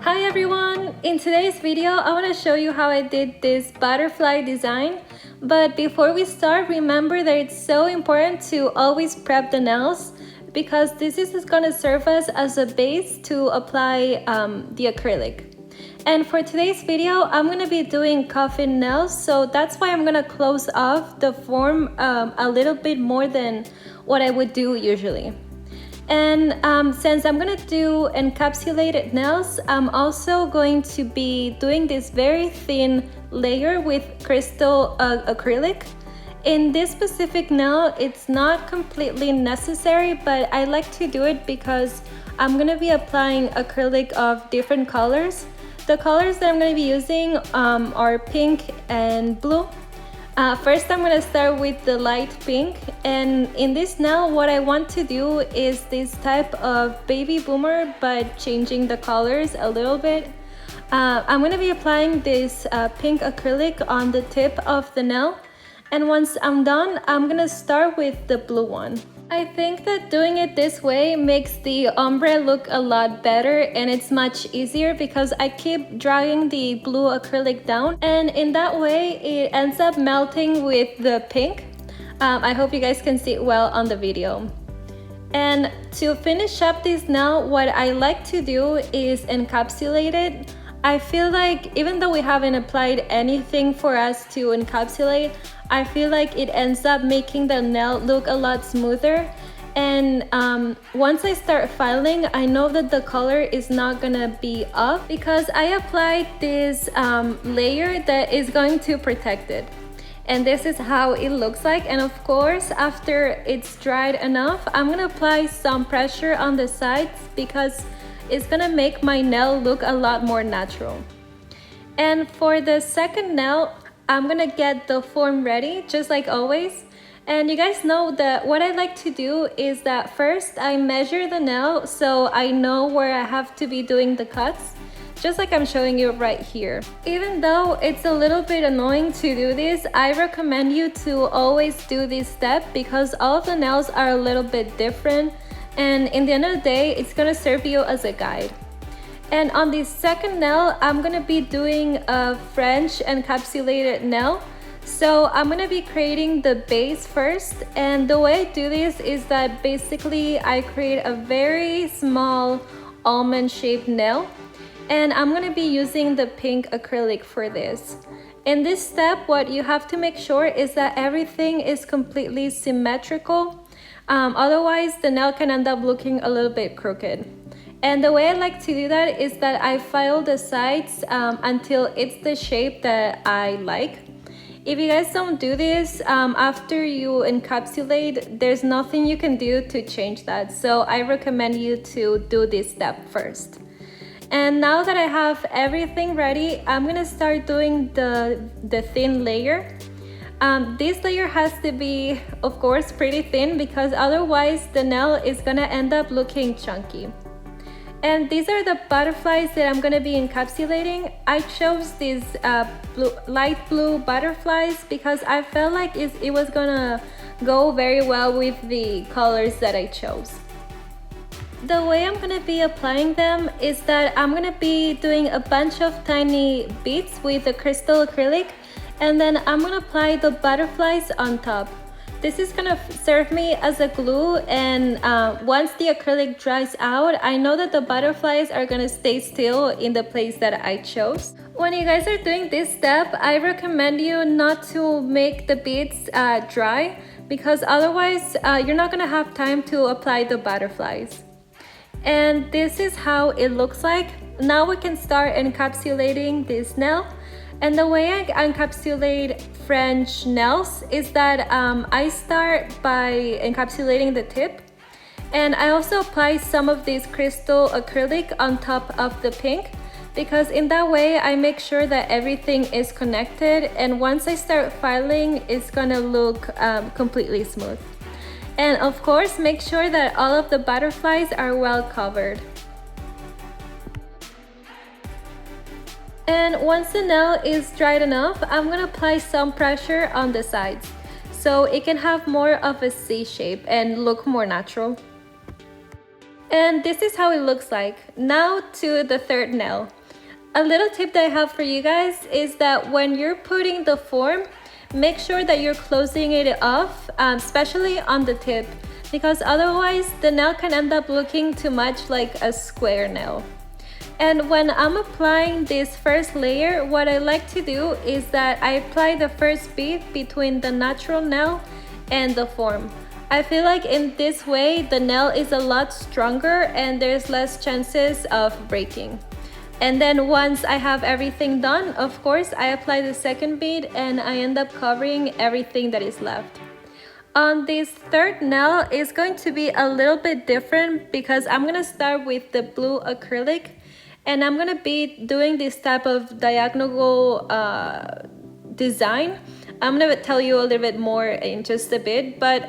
Hi everyone! In today's video, I want to show you how I did this butterfly design. But before we start, remember that it's so important to always prep the nails because this is going to serve us as a base to apply the acrylic. And for today's video, I'm going to be doing coffin nails, so that's why I'm going to close off the form a little bit more than what I would do usually. And since I'm gonna do encapsulated nails, I'm also going to be doing this very thin layer with crystal acrylic. In this specific nail, it's not completely necessary, but I like to do it because I'm gonna be applying acrylic of different colors. The colors that I'm gonna be using are pink and blue. First, I'm gonna start with the light pink, and in this nail, what I want to do is this type of baby boomer, but changing the colors a little bit. I'm gonna be applying this pink acrylic on the tip of the nail, and once I'm done, I'm gonna start with the blue one. I think that doing it this way makes the ombre look a lot better, and it's much easier because I keep dragging the blue acrylic down, and in that way it ends up melting with the pink. I hope you guys can see it well on the video. And to finish up this nail, what I like to do is encapsulate it. I feel like even though we haven't applied anything for us to encapsulate, I feel like it ends up making the nail look a lot smoother. And once I start filing, I know that the color is not gonna be off because I applied this layer that is going to protect it. And this is how it looks like. And of course, after it's dried enough, I'm gonna apply some pressure on the sides because it's gonna make my nail look a lot more natural. And for the second nail, I'm gonna get the form ready, just like always. And you guys know that what I like to do is that first I measure the nail so I know where I have to be doing the cuts, just like I'm showing you right here. Even though it's a little bit annoying to do this, I recommend you to always do this step because all of the nails are a little bit different. And in the end of the day, it's gonna serve you as a guide. And on the second nail, I'm gonna be doing a French encapsulated nail. So I'm gonna be creating the base first. And the way I do this is that basically I create a very small almond shaped nail. And I'm gonna be using the pink acrylic for this. In this step, what you have to make sure is that everything is completely symmetrical. Otherwise, the nail can end up looking a little bit crooked. And the way I like to do that is that I file the sides until it's the shape that I like. If you guys don't do this, after you encapsulate, there's nothing you can do to change that. So I recommend you to do this step first. And now that I have everything ready, I'm gonna start doing the thin layer. This layer has to be, of course, pretty thin because otherwise the nail is gonna end up looking chunky. And these are the butterflies that I'm gonna be encapsulating. I chose these light blue butterflies because I felt like it was gonna go very well with the colors that I chose. The way I'm gonna be applying them is that I'm gonna be doing a bunch of tiny beads with the crystal acrylic, and then I'm gonna apply the butterflies on top. This is gonna serve me as a glue, and once the acrylic dries out, I know that the butterflies are gonna stay still in the place that I chose. When you guys are doing this step, I recommend you not to make the beads dry because otherwise you're not gonna have time to apply the butterflies. And this is how it looks like. Now we can start encapsulating this nail. And the way I encapsulate French nails is that I start by encapsulating the tip, and I also apply some of this crystal acrylic on top of the pink because in that way I make sure that everything is connected, and once I start filing, it's gonna look completely smooth. And of course, make sure that all of the butterflies are well covered. And once the nail is dried enough, I'm gonna apply some pressure on the sides so it can have more of a C shape and look more natural. And this is how it looks like. Now to the third nail. A little tip that I have for you guys is that when you're putting the form, make sure that you're closing it off, especially on the tip, because otherwise the nail can end up looking too much like a square nail. And when I'm applying this first layer, what I like to do is that I apply the first bead between the natural nail and the form. I feel like in this way the nail is a lot stronger and there's less chances of breaking. And then once I have everything done, of course, I apply the second bead and I end up covering everything that is left. On this third nail, it's going to be a little bit different because I'm gonna start with the blue acrylic and I'm gonna be doing this type of diagonal design. I'm gonna tell you a little bit more in just a bit, but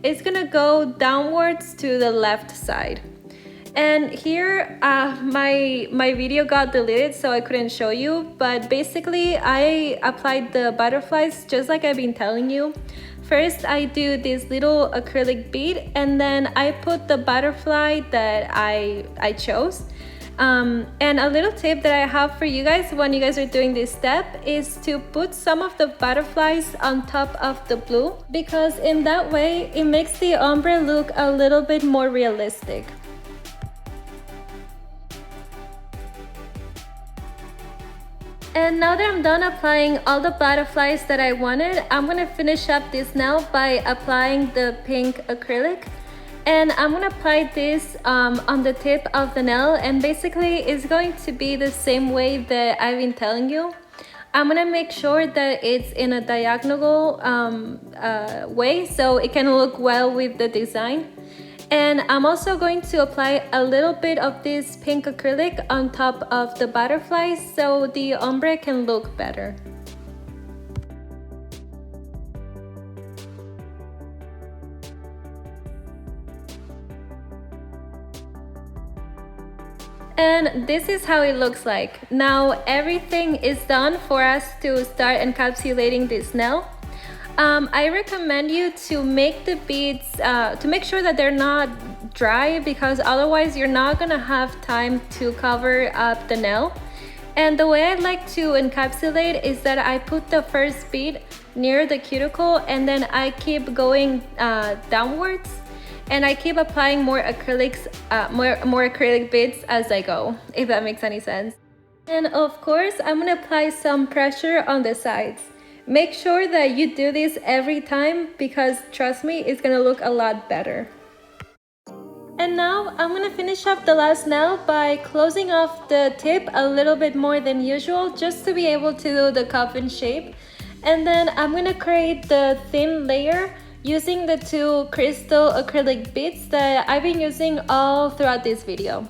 it's gonna go downwards to the left side. And here my video got deleted, so I couldn't show you, but basically I applied the butterflies just like I've been telling you. First I do this little acrylic bead and then I put the butterfly that I chose. And a little tip that I have for you guys when you guys are doing this step is to put some of the butterflies on top of the blue, because in that way it makes the ombre look a little bit more realistic. And now that I'm done applying all the butterflies that I wanted, I'm gonna finish up this nail by applying the pink acrylic. And I'm gonna apply this on the tip of the nail, and basically it's going to be the same way that I've been telling you. I'm gonna make sure that it's in a diagonal way so it can look well with the design. And I'm also going to apply a little bit of this pink acrylic on top of the butterflies so the ombre can look better. And this is how it looks like. Now everything is done for us to start encapsulating this nail. I recommend you to make the beads, to make sure that they're not dry, because otherwise you're not gonna have time to cover up the nail. And the way I like to encapsulate is that I put the first bead near the cuticle and then I keep going downwards, and I keep applying more acrylics, more acrylic beads as I go, if that makes any sense. And of course, I'm gonna apply some pressure on the sides. Make sure that you do this every time because trust me, it's gonna look a lot better. And now I'm gonna finish up the last nail by closing off the tip a little bit more than usual just to be able to do the coffin shape. And then I'm gonna create the thin layer using the two crystal acrylic beads that I've been using all throughout this video.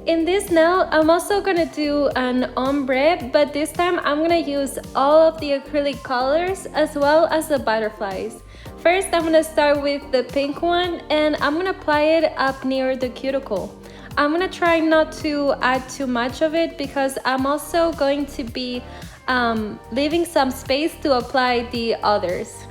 In this nail, I'm also gonna do an ombre, but this time I'm gonna use all of the acrylic colors as well as the butterflies. First, I'm gonna start with the pink one and I'm gonna apply it up near the cuticle. I'm gonna try not to add too much of it because I'm also going to be leaving some space to apply the others.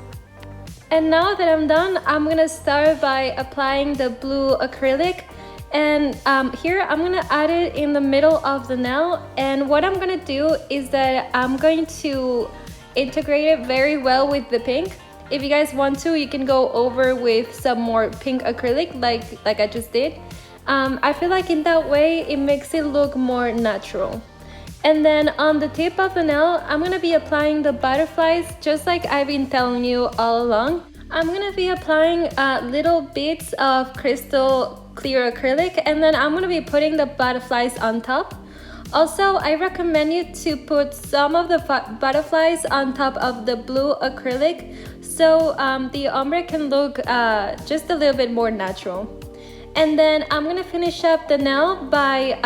And now that I'm done, I'm gonna start by applying the blue acrylic. And here I'm gonna add it in the middle of the nail, and what I'm gonna do is that I'm going to integrate it very well with the pink. If you guys want to, you can go over with some more pink acrylic like I just did. I feel like in that way it makes it look more natural. And then on the tip of the nail, I'm gonna be applying the butterflies just like I've been telling you all along. I'm gonna be applying little bits of crystal clear acrylic, and then I'm gonna be putting the butterflies on top. Also, I recommend you to put some of the butterflies on top of the blue acrylic so the ombre can look just a little bit more natural. And then I'm gonna finish up the nail by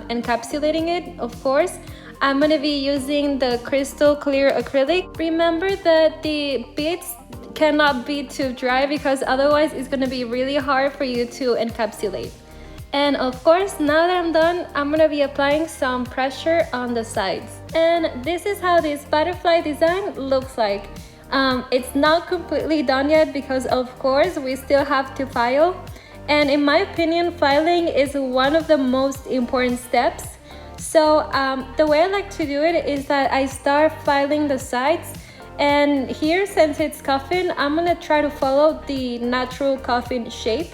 encapsulating it, of course. I'm gonna be using the crystal clear acrylic. Remember that the beads cannot be too dry because otherwise it's gonna be really hard for you to encapsulate. And of course, now that I'm done, I'm gonna be applying some pressure on the sides. And this is how this butterfly design looks like. It's not completely done yet because of course we still have to file. And in my opinion, filing is one of the most important steps. So the way I like to do it is that I start filing the sides. And here, since it's coffin, I'm gonna try to follow the natural coffin shape.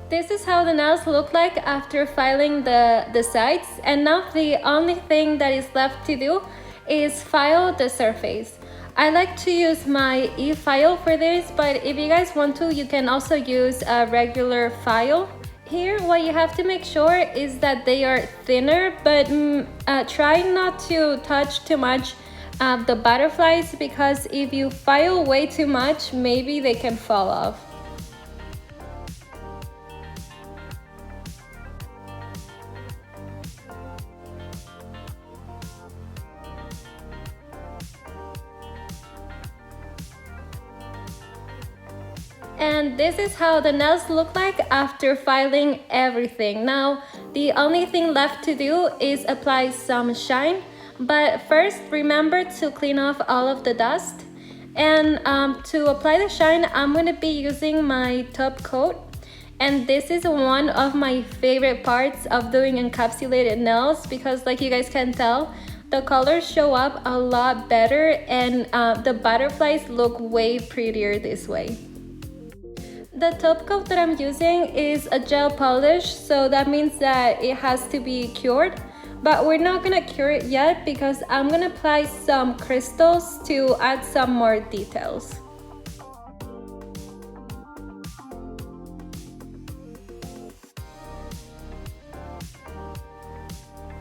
This is how the nails look like after filing the sides, and now the only thing that is left to do is file the surface. I like to use my e-file for this, but if you guys want to, you can also use a regular file. Here, what you have to make sure is that they are thinner, but try not to touch too much the butterflies, because if you file way too much, maybe they can fall off. And this is how the nails look like after filing everything. Now, the only thing left to do is apply some shine. But first, remember to clean off all of the dust. And to apply the shine, I'm going to be using my top coat. And this is one of my favorite parts of doing encapsulated nails, because like you guys can tell, the colors show up a lot better and the butterflies look way prettier this way. The top coat that I'm using is a gel polish, so that means that it has to be cured. But we're not gonna cure it yet because I'm gonna apply some crystals to add some more details.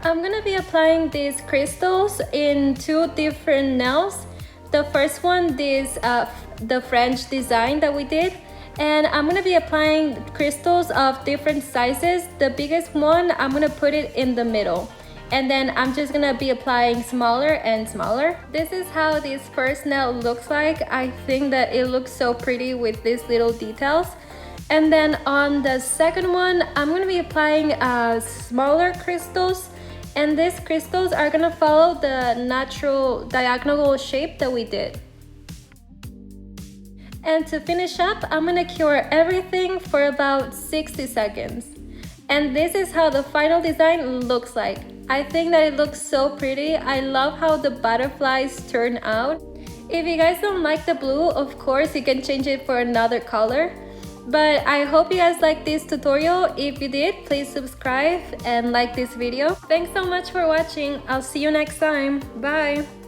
I'm gonna be applying these crystals in two different nails. The first one is the French design that we did. And I'm gonna be applying crystals of different sizes. The biggest one, I'm gonna put it in the middle. And then I'm just gonna be applying smaller and smaller. This is how this first nail looks like. I think that it looks so pretty with these little details. And then on the second one, I'm gonna be applying smaller crystals. And these crystals are gonna follow the natural diagonal shape that we did. And to finish up, I'm gonna cure everything for about 60 seconds. And this is how the final design looks like. I think that it looks so pretty. I love how the butterflies turn out. If you guys don't like the blue, of course, you can change it for another color. But I hope you guys liked this tutorial. If you did, please subscribe and like this video. Thanks so much for watching. I'll see you next time. Bye!